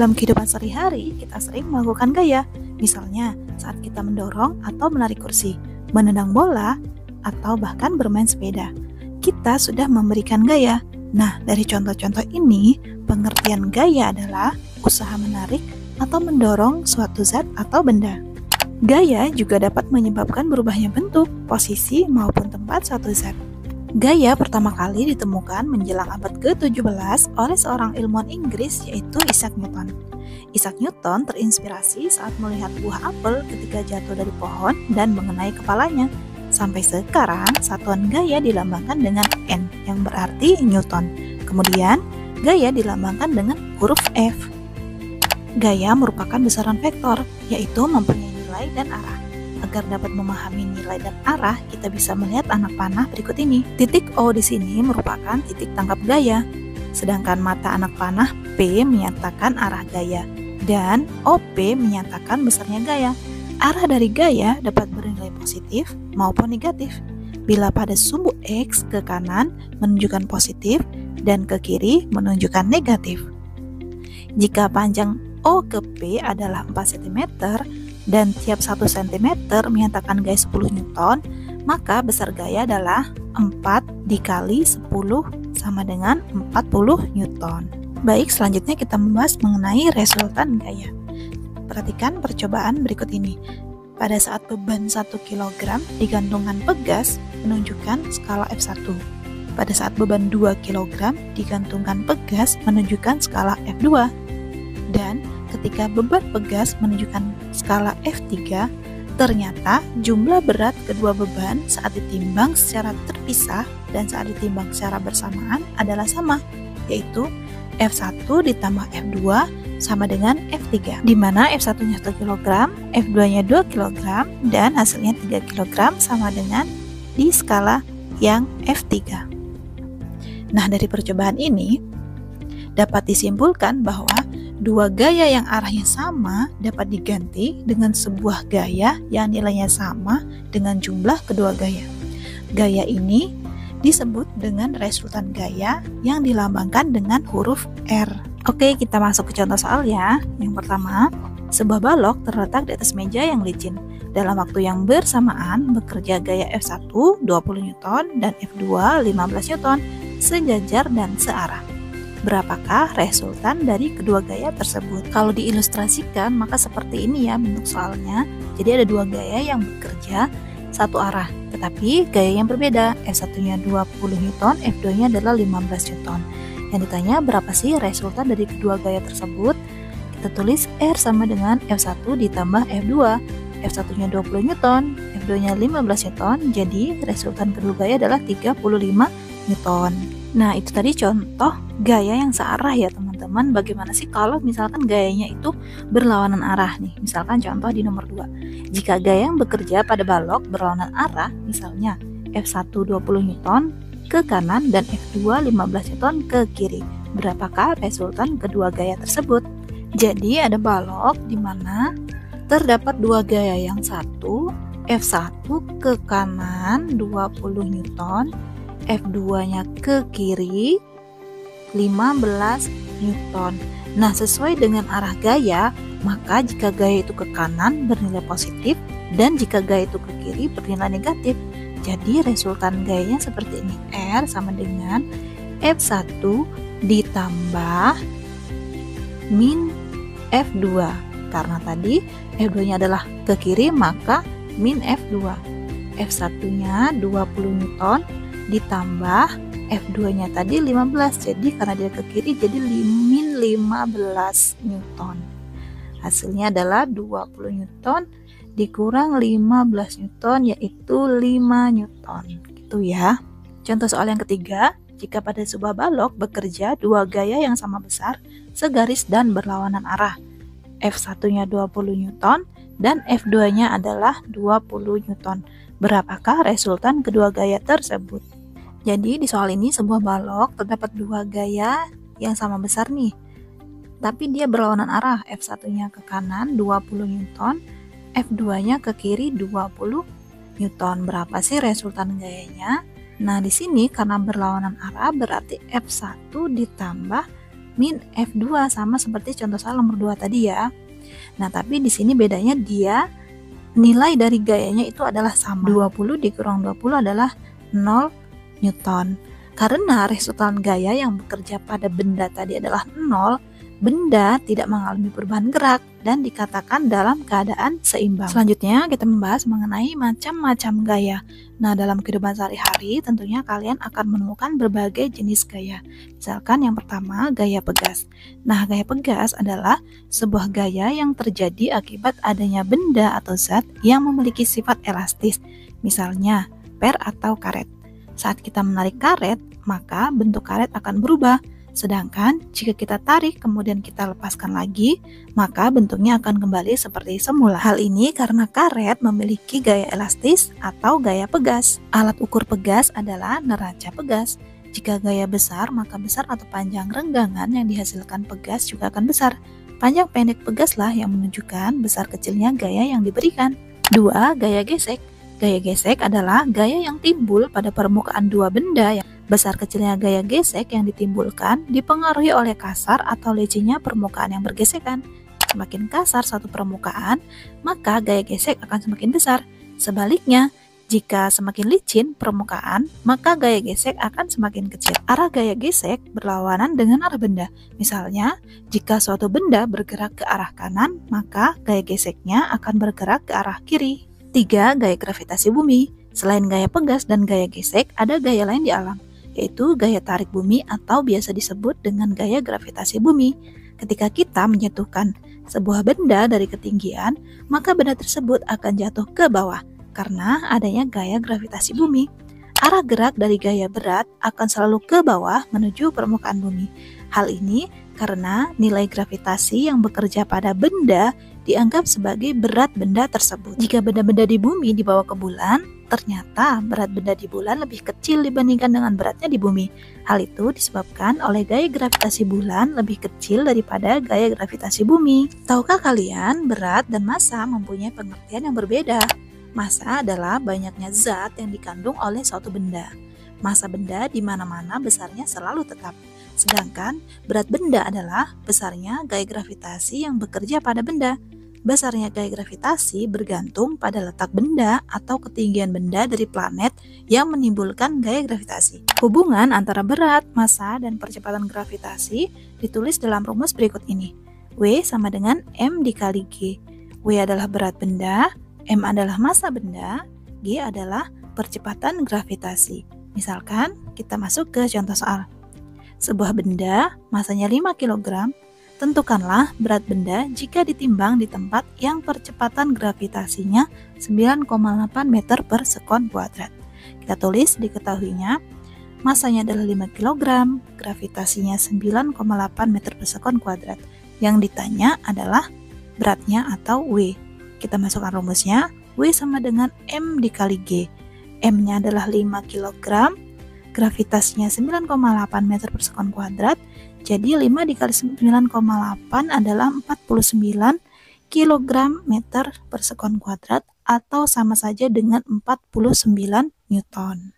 Dalam kehidupan sehari-hari, kita sering melakukan gaya. Misalnya, saat kita mendorong atau menarik kursi, menendang bola, atau bahkan bermain sepeda. Kita sudah memberikan gaya. Nah, dari contoh-contoh ini, pengertian gaya adalah usaha menarik atau mendorong suatu zat atau benda. Gaya juga dapat menyebabkan berubahnya bentuk, posisi, maupun tempat suatu zat. Gaya pertama kali ditemukan menjelang abad ke-17 oleh seorang ilmuwan Inggris yaitu Isaac Newton. Isaac Newton terinspirasi saat melihat buah apel ketika jatuh dari pohon dan mengenai kepalanya. Sampai sekarang, satuan gaya dilambangkan dengan N yang berarti Newton. Kemudian, gaya dilambangkan dengan huruf F. Gaya merupakan besaran vektor, yaitu mempunyai nilai dan arah. Agar dapat memahami nilai dan arah, kita bisa melihat anak panah berikut ini. Titik O di sini merupakan titik tangkap gaya, sedangkan mata anak panah P menyatakan arah gaya, dan OP menyatakan besarnya gaya. Arah dari gaya dapat bernilai positif maupun negatif. Bila pada sumbu X ke kanan menunjukkan positif dan ke kiri menunjukkan negatif. Jika panjang O ke P adalah 4 cm, dan tiap 1 cm menyatakan gaya 10 Newton, maka besar gaya adalah 4 dikali 10 sama dengan 40 Newton. Baik, selanjutnya kita membahas mengenai resultan gaya. Perhatikan percobaan berikut ini. Pada saat beban 1 kg digantungkan pegas menunjukkan skala F1. Pada saat beban 2 kg digantungkan pegas menunjukkan skala F2. Dan ketika beban pegas menunjukkan skala F3, ternyata jumlah berat kedua beban saat ditimbang secara terpisah dan saat ditimbang secara bersamaan adalah sama, yaitu F1 ditambah F2 sama dengan F3, di mana F1-nya 1 kg, F2-nya 2 kg, dan hasilnya 3 kg sama dengan di skala yang F3. Nah, dari percobaan ini dapat disimpulkan bahwa dua gaya yang arahnya sama dapat diganti dengan sebuah gaya yang nilainya sama dengan jumlah kedua gaya. Gaya ini disebut dengan resultan gaya yang dilambangkan dengan huruf R. Oke, kita masuk ke contoh soal ya. Yang pertama, sebuah balok terletak di atas meja yang licin. Dalam waktu yang bersamaan bekerja gaya F1 20 Newton dan F2 15 Newton sejajar dan searah. Berapakah resultan dari kedua gaya tersebut? Kalau diilustrasikan maka seperti ini ya bentuk soalnya. Jadi ada dua gaya yang bekerja satu arah, tetapi gaya yang berbeda. F1-nya 20 Newton, F2-nya adalah 15 Newton. Yang ditanya berapa sih resultan dari kedua gaya tersebut? Kita tulis R sama dengan F1 ditambah F2. F1-nya 20 Newton, F2-nya 15 Newton, jadi resultan kedua gaya adalah 35 Newton. Nah, itu tadi contoh gaya yang searah ya teman-teman. Bagaimana sih kalau misalkan gayanya itu berlawanan arah nih? Misalkan contoh di nomor 2. Jika gaya yang bekerja pada balok berlawanan arah, misalnya F1 20 Newton ke kanan dan F2 15 Newton ke kiri. Berapakah resultan kedua gaya tersebut? Jadi ada balok di mana terdapat dua gaya, yang satu F1 ke kanan 20 Newton, F2-nya ke kiri 15 Newton. Nah, sesuai dengan arah gaya, maka jika gaya itu ke kanan bernilai positif dan jika gaya itu ke kiri bernilai negatif. Jadi resultan gayanya seperti ini. R sama dengan F1 ditambah min F2. Karena tadi F2-nya adalah ke kiri, maka min F2. F1-nya 20 Newton ditambah F2-nya tadi 15. Jadi karena dia ke kiri jadi min 15 Newton. Hasilnya adalah 20 Newton dikurang 15 Newton yaitu 5 Newton. Gitu ya. Contoh soal yang ketiga, jika pada sebuah balok bekerja dua gaya yang sama besar, segaris dan berlawanan arah. F1-nya 20 Newton dan F2-nya adalah 20 Newton. Berapakah resultan kedua gaya tersebut? Jadi di soal ini sebuah balok terdapat dua gaya yang sama besar nih. Tapi dia berlawanan arah. F1-nya ke kanan 20 Newton, F2-nya ke kiri 20 Newton. Berapa sih resultan gayanya? Nah, di sini karena berlawanan arah berarti F1 ditambah min F2 sama seperti contoh soal nomor 2 tadi ya. Nah, tapi di sini bedanya dia nilai dari gayanya itu adalah sama. 20 dikurang 20 adalah 0 Newton. Karena resultan gaya yang bekerja pada benda tadi adalah 0, benda tidak mengalami perubahan gerak dan dikatakan dalam keadaan seimbang. Selanjutnya kita membahas mengenai macam-macam gaya. Nah, dalam kehidupan sehari-hari tentunya kalian akan menemukan berbagai jenis gaya. Misalkan yang pertama, gaya pegas. Nah, gaya pegas adalah sebuah gaya yang terjadi akibat adanya benda atau zat yang memiliki sifat elastis. Misalnya, per atau karet. Saat kita menarik karet, maka bentuk karet akan berubah. Sedangkan jika kita tarik kemudian kita lepaskan lagi, maka bentuknya akan kembali seperti semula. Hal ini karena karet memiliki gaya elastis atau gaya pegas. Alat ukur pegas adalah neraca pegas. Jika gaya besar, maka besar atau panjang renggangan yang dihasilkan pegas juga akan besar. Panjang pendek pegaslah yang menunjukkan besar kecilnya gaya yang diberikan. 2. Gaya gesek. Gaya gesek adalah gaya yang timbul pada permukaan dua benda yang besar kecilnya gaya gesek yang ditimbulkan dipengaruhi oleh kasar atau lecinnya permukaan yang bergesekan. Semakin kasar satu permukaan, maka gaya gesek akan semakin besar. Sebaliknya, jika semakin licin permukaan, maka gaya gesek akan semakin kecil. Arah gaya gesek berlawanan dengan arah benda. Misalnya, jika suatu benda bergerak ke arah kanan, maka gaya geseknya akan bergerak ke arah kiri. 3. Gaya gravitasi bumi. Selain gaya pegas dan gaya gesek, ada gaya lain di alam, yaitu gaya tarik bumi atau biasa disebut dengan gaya gravitasi bumi. Ketika kita menjatuhkan sebuah benda dari ketinggian, maka benda tersebut akan jatuh ke bawah karena adanya gaya gravitasi bumi. Arah gerak dari gaya berat akan selalu ke bawah menuju permukaan bumi. Hal ini karena nilai gravitasi yang bekerja pada benda dianggap sebagai berat benda tersebut. Jika benda-benda di bumi dibawa ke bulan, ternyata berat benda di bulan lebih kecil dibandingkan dengan beratnya di bumi. Hal itu disebabkan oleh gaya gravitasi bulan lebih kecil daripada gaya gravitasi bumi. Tahukah kalian, berat dan massa mempunyai pengertian yang berbeda? Massa adalah banyaknya zat yang dikandung oleh suatu benda. Massa benda di mana-mana besarnya selalu tetap. Sedangkan berat benda adalah besarnya gaya gravitasi yang bekerja pada benda. Besarnya gaya gravitasi bergantung pada letak benda atau ketinggian benda dari planet yang menimbulkan gaya gravitasi. Hubungan antara berat, massa, dan percepatan gravitasi ditulis dalam rumus berikut ini. W sama dengan M dikali G. W adalah berat benda, M adalah massa benda, G adalah percepatan gravitasi. Misalkan kita masuk ke contoh soal. Sebuah benda masanya 5 kg, tentukanlah berat benda jika ditimbang di tempat yang percepatan gravitasinya 9,8 meter per sekon kuadrat. Kita tulis diketahuinya, masanya adalah 5 kg, gravitasinya 9,8 meter per sekon kuadrat. Yang ditanya adalah beratnya atau W. Kita masukkan rumusnya, W sama dengan M dikali G. M-nya adalah 5 kg, gravitasinya 9,8 meter per sekon kuadrat, jadi 5 dikali 9,8 adalah 49 kg meter per sekon kuadrat atau sama saja dengan 49 Newton.